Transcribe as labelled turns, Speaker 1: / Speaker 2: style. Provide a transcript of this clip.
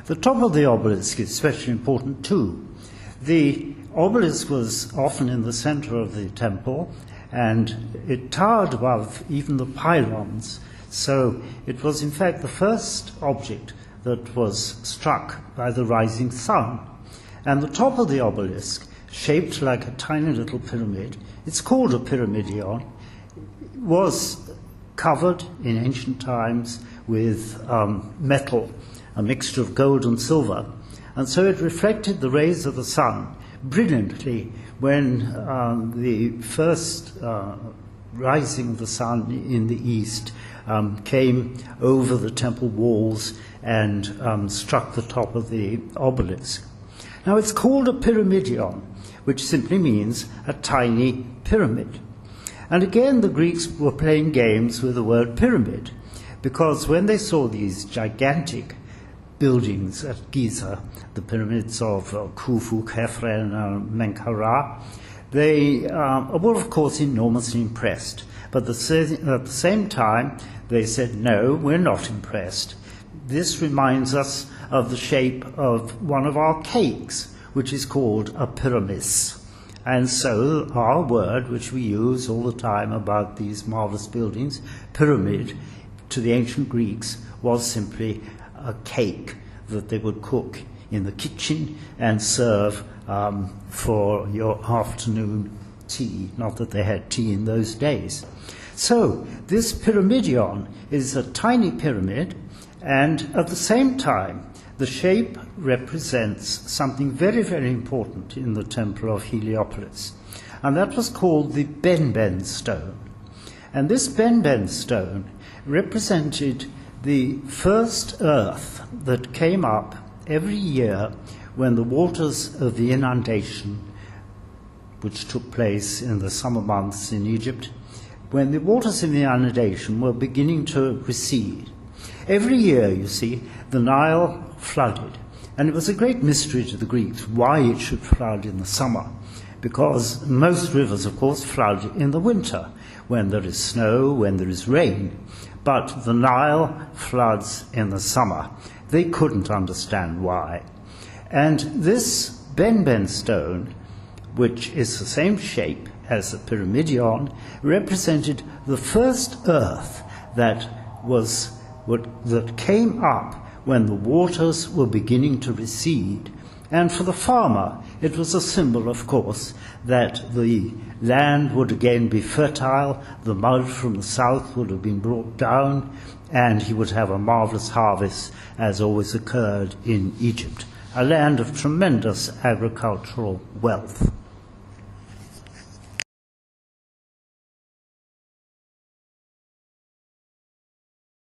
Speaker 1: The top of the obelisk is especially important too. The obelisk was often in the center of the temple, and it towered above even the pylons. So it was in fact the first object that was struck by the rising sun. And the top of the obelisk, shaped like a tiny little pyramid, it's called a pyramidion, was covered in ancient times with metal, a mixture of gold and silver. And so it reflected the rays of the sun brilliantly when the first rising of the sun in the east came over the temple walls and struck the top of the obelisk. Now it's called a pyramidion, which simply means a tiny pyramid. And again, the Greeks were playing games with the word pyramid, because when they saw these gigantic buildings at Giza, the pyramids of Khufu, Khafre, and Menkaure, they were, of course, enormously impressed. But at the same time, they said, no, we're not impressed. This reminds us of the shape of one of our cakes, which is called a pyramis. And so our word, which we use all the time about these marvelous buildings, pyramid, to the ancient Greeks, was simply a cake that they would cook in the kitchen and serve for your afternoon tea. Not that they had tea in those days. So this pyramidion is a tiny pyramid, and at the same time, the shape represents something very, very important in the temple of Heliopolis, and that was called the Benben stone. And this Benben stone represented the first earth that came up every year when the waters of the inundation, which took place in the summer months in Egypt, when the waters in the inundation were beginning to recede. Every year, you see, the Nile flooded, and it was a great mystery to the Greeks why it should flood in the summer, because most rivers, of course, flood in the winter, when there is snow, when there is rain, but the Nile floods in the summer. They couldn't understand why. And this Benben stone, which is the same shape as the pyramidion, represented the first earth that came up when the waters were beginning to recede. And for the farmer, it was a symbol, of course, that the land would again be fertile, the mud from the south would have been brought down, and he would have a marvelous harvest, as always occurred in Egypt, a land of tremendous agricultural wealth.